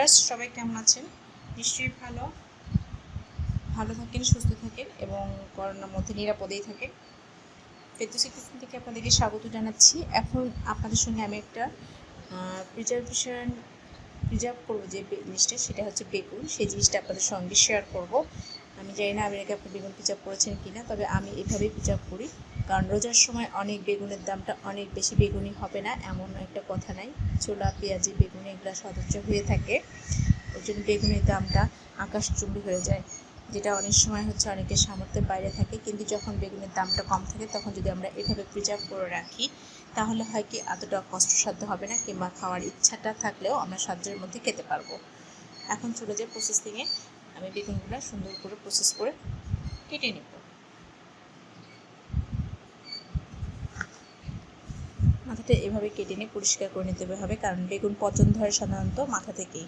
Viewers, সবাই কেমন আছেন? নিশ্চয়ই ভালো থাকেন, সুস্থ থাকেন এবং করোনার মধ্যে নিরাপদেই থাকেন। ফেরদৌসি কিচেন থেকে আপনাদেরকে স্বাগত জানাচ্ছি। এখন আপনাদের সঙ্গে আমি একটা প্রিজার্ভ করবো যে জিনিসটা, সেটা হচ্ছে বেগুন। সেই জিনিসটা আপনাদের সঙ্গে শেয়ার করব। আমি জানি না আগে আপনি বেগুন প্রিজার্ভ করেছেন কিনা, তবে আমি এভাবেই প্রিজার্ভ করি। কারণ রোজার সময় অনেক বেগুনের দামটা অনেক বেশি, বেগুনি হবে না এমন একটা কথা নাই। ছোলা, পেঁয়াজি, বেগুন এগুলো সদস্য হয়ে থাকে, ওই জন্য বেগুনের দামটা আকাশচুম্বী হয়ে যায়, যেটা অনেক সময় হচ্ছে অনেকের সামর্থ্যের বাইরে থাকে। কিন্তু যখন বেগুনের দামটা কম থাকে তখন যদি আমরা এভাবে প্রিজার্ভ করে রাখি, তাহলে হয় কি এতটা কষ্টসাধ্য হবে না, কিংবা খাওয়ার ইচ্ছাটা থাকলেও আমরা সাধ্যের মধ্যে খেতে পারবো। এখন চলে যাই প্রসেসিংয়ে। আমি বেগুনগুলো সুন্দর করে প্রসেস করে কেটে নেব। মাথাটা এভাবে কেটে নিয়ে পরিষ্কার করে নিতে হবে, কারণ বেগুন পচন ধরে সাধারণত মাথা থেকেই,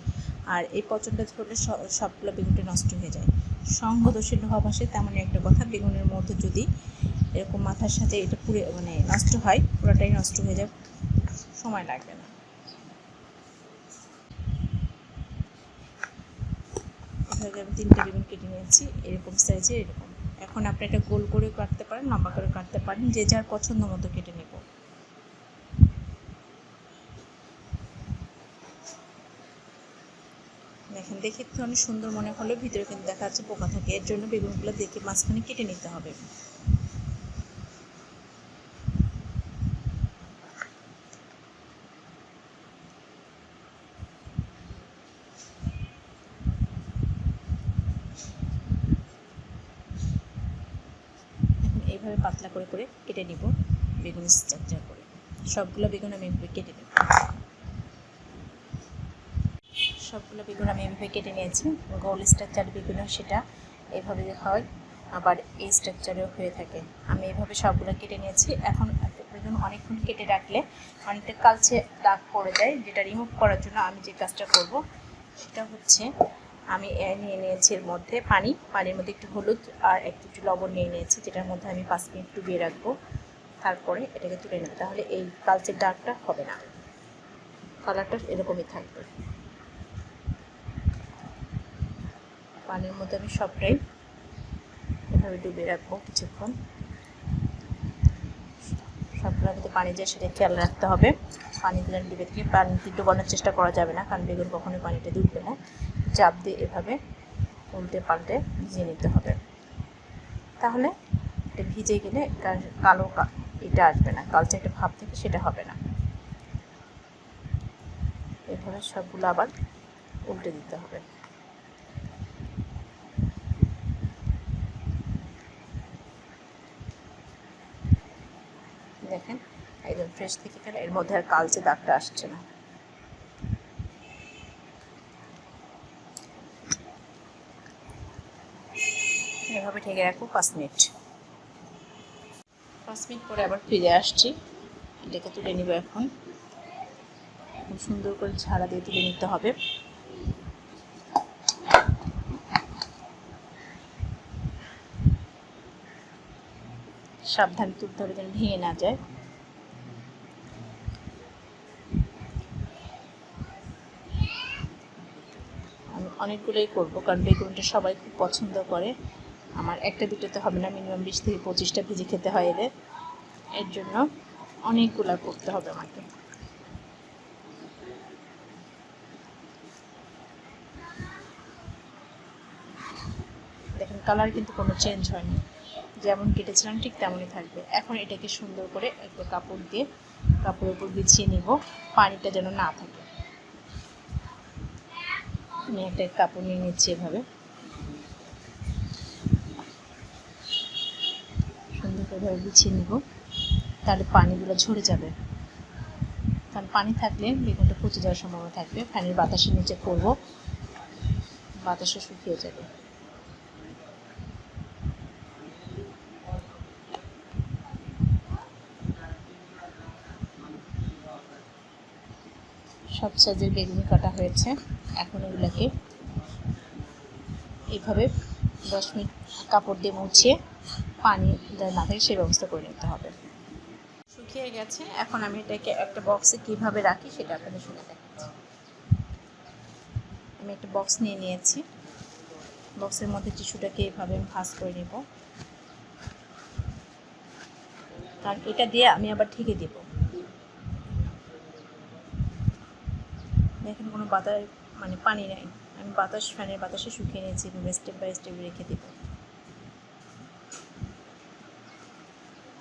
আর এই পচনটা ধরলে সবগুলো বেগুনটা নষ্ট হয়ে যায়। সঙ্গদোষী লোহা ভাসে, তেমনই একটা কথা। বেগুনের মধ্যে যদি এরকম মাথার সাথে এটা পুরো নষ্ট হয়, পুরোটাই নষ্ট হয়ে যায়, সময় লাগবে না। এভাবে আমি 3টে বেগুন কেটে নিয়েছি, এরকম সাইজে, এরকম। এখন আপনি এটা গোল করে কাটতে পারেন, লম্বা করে কাটতে পারেন, যে যার পছন্দ মতো কেটে নেব। দেখেন, দেখে তো অনেক সুন্দর মনে হলেও ভিতরে কিন্তু দেখা যাচ্ছে পোকা থাকে। এর জন্য বেগুনগুলো দেখে মাঝখানে কেটে নিতে হবে। এখন এইভাবে পাতলা করে করে কেটে নিব, বেগুন স্ট্রাকচার করে। সবগুলো বেগুন আমি এভাবে কেটে নেব। সবগুলো বেগুন আমি এভাবে কেটে নিয়েছি। গোল স্ট্রাকচার বেগুনও সেটা এভাবে হয়, আবার এই স্ট্রাকচারেও হয়ে থাকে। আমি এভাবে সবগুলো কেটে নিয়েছি। এখন বেগুন অনেকক্ষণ কেটে রাখলে অনেকটা কালচে দাগ পড়ে যায়, যেটা রিমুভ করার জন্য আমি যে কাজটা করব সেটা হচ্ছে, আমি নিয়ে নিয়েছি এর মধ্যে পানির মধ্যে একটু হলুদ আর একটু লবণ নিয়ে নিয়েছি, যেটার মধ্যে আমি 5 মিনিট ডুবিয়ে রাখবো। তারপরে এটাকে তুলে নেব, তাহলে এই কালচে দাগটা হবে না, কালারটা এরকমই থাকবে। পানির মধ্যে আমি সবটাই এভাবে ডুবিয়ে রাখবো কিছুক্ষণ। সবগুলোর মধ্যে পানি যায় সেটা খেয়াল রাখতে হবে। পানিতে যেন ডুবে থেকে পানিতে ডুবানোর চেষ্টা করা যাবে না, কারণ বেগুন কখনোই পানিটা ডুববে না। চাপ দিয়ে এভাবে উল্টে পাল্টে ভিজিয়ে নিতে হবে, তাহলে এটা ভিজে গেলে কালো এটা আসবে না, কালচে একটা ভাব থেকে সেটা হবে না। এভাবে সবগুলো আবার উল্টে দিতে হবে। দেখেন, একদম ফ্রেশ থেকে গেলে এর মধ্যে আর কালচে দাগটা আসছে না। এভাবে ঢেকে রাখবো 5 মিনিট। 5 মিনিট পরে আবার ফিরে আসছি, এটাকে তুলে নিব। এখন খুব সুন্দর করে ঝাড়া দিয়ে তুলে নিতে হবে। সাবধানে তুলতে হবে যেন ভেঙে না যায়। আমি অনেকগুলোই করবো, কারণ বেগুনটা সবাই খুব পছন্দ করে। আমার একটা দুটোতে হবে না, মিনিমাম 20 থেকে 25টা ভেজে খেতে হয় এদের। এর জন্য অনেকগুলো করতে হবে আমাকে। দেখেন, কালার কিন্তু কোনো চেঞ্জ হয়নি, যেমন কেটেছিলাম ঠিক তেমনই থাকবে। এখন এটাকে সুন্দর করে একটা কাপড় দিয়ে কাপড়ের উপর বিছিয়ে নিব, পানিটা যেন না থাকে। আমি একটা কাপড় নিয়ে নিচ্ছি, এভাবে সুন্দর করে বিছিয়ে নিব, তাহলে পানিগুলো ঝরে যাবে। কারণ পানি থাকলে বেগুনটা পচে যাওয়ার সম্ভাবনা থাকবে। ফ্যানের বাতাসের নিচে করব, বাতাসে শুকিয়ে যাবে। সব সাইজের বেগুন কাটা হয়েছে। এখন এগুলোকে এইভাবে 10 মিনিট কাপড় দিয়ে মুছিয়ে পানি না থাকে সেই ব্যবস্থা করে নিতে হবে। শুকিয়ে গেছে। এখন আমি এটাকে একটা বক্সে কিভাবে রাখি সেটা আপনাদের সঙ্গে দেখাচ্ছি। আমি একটা বক্স নিয়ে নিয়েছি, বক্সের মধ্যে টিস্যুটাকে এভাবে আমি ভাঁজ করে নেব, কারণ এটা দিয়ে আমি আবার ঢেকে দেব। দেখেন কোনো মানে পানি নাই, আমি ফ্যানের বাতাসে শুকিয়ে নিয়েছি, স্টেপ বাই স্টেপ রেখে দেব।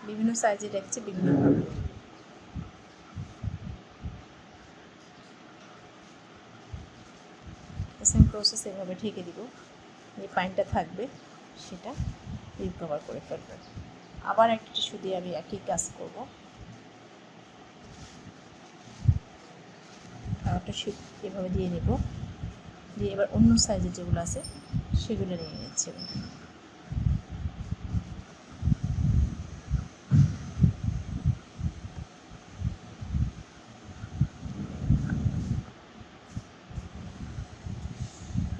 বিভিন্ন সাইজে রেখেছি, বিভিন্নভাবে। সেম প্রসেস এভাবে ঢেকে দিব, যে পানিটা থাকবে সেটা রিকভার করে ফেলবে। আবার একটা টিস্যু দিয়ে আমি একই কাজ করব। একটা শিট এভাবে দিয়ে নেব, দিয়ে এবার অন্য সাইজের যেগুলো আছে সেগুলো নিয়ে নিচ্ছি আমি।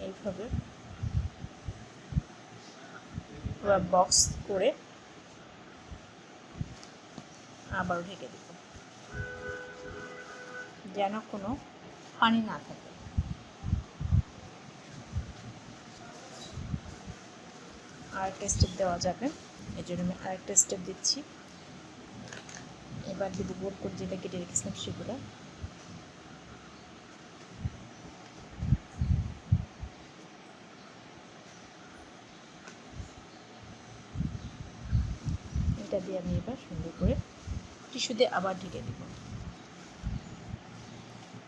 এইভাবে পুরো বক্স করে আবারও ঢেকে দেব, যেন কোনো পানি না থাকে। আরেকটা স্টেপ দেওয়া যাবে, এই জন্য আমি আরেকটা স্টেপ দিচ্ছি। এবার দিব গোল করে যেটা কেটে রেখেছিলাম সেগুলো। এটা দিয়ে আমি এবার সুন্দর করে টিস্যু দিয়ে আবার ঢেকে দিব।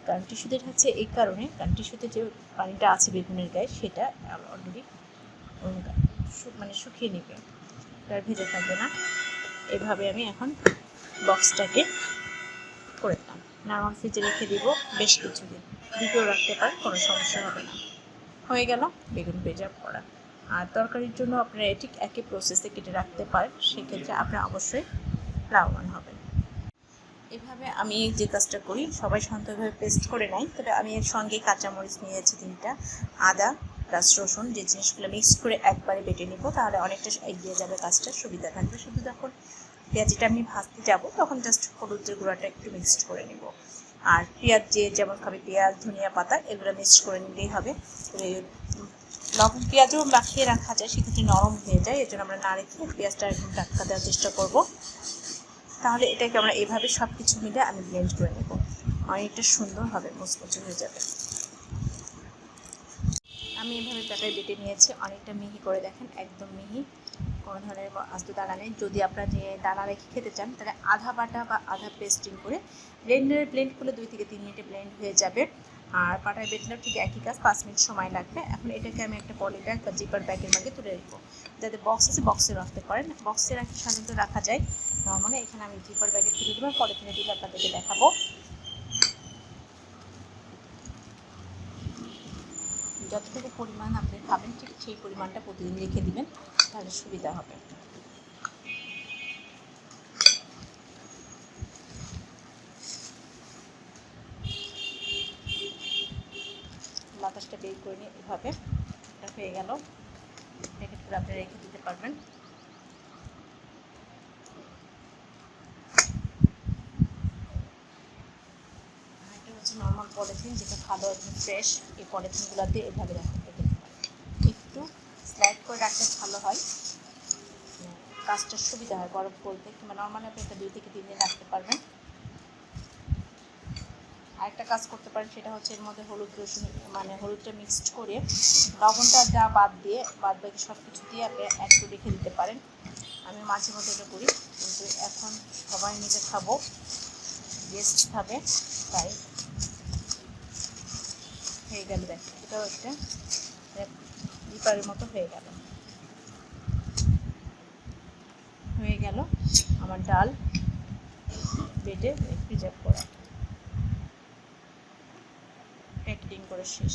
কারণ টিস্যুতে ঢাকছে এই কারণে, কারণ টিস্যুতে যে পানিটা আছে বেগুনের গায়ে সেটা অলরেডি মানে শুকিয়ে নেবে, আর ভেজে থাকবে না। এভাবে আমি এখন বক্সটাকে করে দিলাম। নরমাল ফ্রিজে রেখে দিব বেশ কিছুদিন, ডিপেও রাখতে পারেন, কোনো সমস্যা হবে না। হয়ে গেল বেগুন প্রিজার্ভ করা। আর তরকারির জন্য আপনারা ঠিক একই প্রসেসে কেটে রাখতে পারেন, সেক্ষেত্রে আপনারা অবশ্যই লাভবান হবেন। এভাবে আমি যে কাজটা করি, সবাই সন্তভাবে পেস্ট করে নেয়, তবে আমি এর সঙ্গে কাঁচামরিচ নিয়েছি 3টা, আদা প্লাস রসুন, যে জিনিসগুলো মিক্স করে একবারে বেটে নিব, তাহলে অনেকটা এগিয়ে যাবে, কাজটা সুবিধা থাকবে। শুধু যখন পেঁয়াজিটা আমি ভাজতে যাব তখন জাস্ট হলুদের গুঁড়াটা একটু মিক্সড করে নিব। আর পেঁয়াজ যে যেমন খাবে, পেঁয়াজ ধনিয়া পাতা এগুলো মিক্সড করে নিলেই হবে। লবণ পেঁয়াজও মাখিয়ে রাখা যায়, সেক্ষেত্রে নরম হয়ে যায়, এর জন্য আমরা না রেখে পেঁয়াজটা একদম টাটকা দেওয়ার চেষ্টা করব। তাহলে এটাকে আমরা এভাবে সব কিছু মিলে আমি ব্লেন্ড করে নেব, অনেকটা সুন্দর হবে, মুচমুচে হয়ে যাবে। আমি এভাবে প্যাটায় বেটে নিয়েছি, অনেকটা মিহি করে, দেখেন একদম মিহি, কোনো ধরনের আস্ত দানা নেই। যদি আপনারা যে দানা রেখে খেতে চান তাহলে আধা বাটা বা আধা পেস্টিং করে ব্লেন্ডারে ব্লেন্ড করলে 2 থেকে 3 মিনিটে ব্লেন্ড হয়ে যাবে। আর পাটায় বেটলেও ঠিক একই কাজ, 5 মিনিট সময় লাগবে। এখন এটাকে আমি একটা পলি ব্যাগ বা জিপার ব্যাগের মধ্যে তুলে রাখবো, যাতে বক্স আছে বক্সে রাখতে পারেন। বক্সে রাখতে সাধারণত রাখা যায় নর্মালি, এখানে আমি জিপার ব্যাগে তুলে দেবো, পলিথিনে দিলে আপনাদেরকে দেখাবো। যতটুকু পরিমাণ আপনি খাবেন ঠিক সেই পরিমাণটা প্রতিদিন রেখে দিবেন, তাহলে সুবিধা হবে। বাতাসটা বের করে নিয়ে এভাবে এটা হয়ে গেল, প্যাকেট করে আপনি রেখে দিতে পারবেন। এটা হচ্ছে নর্মাল পলিথিন, যেটা ভালো একদম ফ্রেশ, এই পলিথিনগুলোতে এভাবে রেখে দিতে পারেন। একটু স্লাইড করে রাখলে ভালো হয়, কাজটা সুবিধা হয় বরফ করতে, কিংবা নর্মালি আপনি এটা 2 থেকে 3 দিন রাখতে পারবেন। আরেকটা কাজ করতে পারেন, সেটা হচ্ছে এর মধ্যে হলুদ রসুন মানে হলুদটা মিক্সড করে লবণটা যা বাদ বাকি সব কিছু দিয়ে আপনি একটু রেখে দিতে পারেন। আমি মাঝে মধ্যে এটা করি, কিন্তু এখন সবাই মিলে খাবো, গেস্ট খাবে, তাই হয়ে গেল। দেখ এটাও একটা লিপারের মতো হয়ে গেল আমার ডাল বেটে প্রিজার্ভ করা, প্যাকেটিং করে শেষ।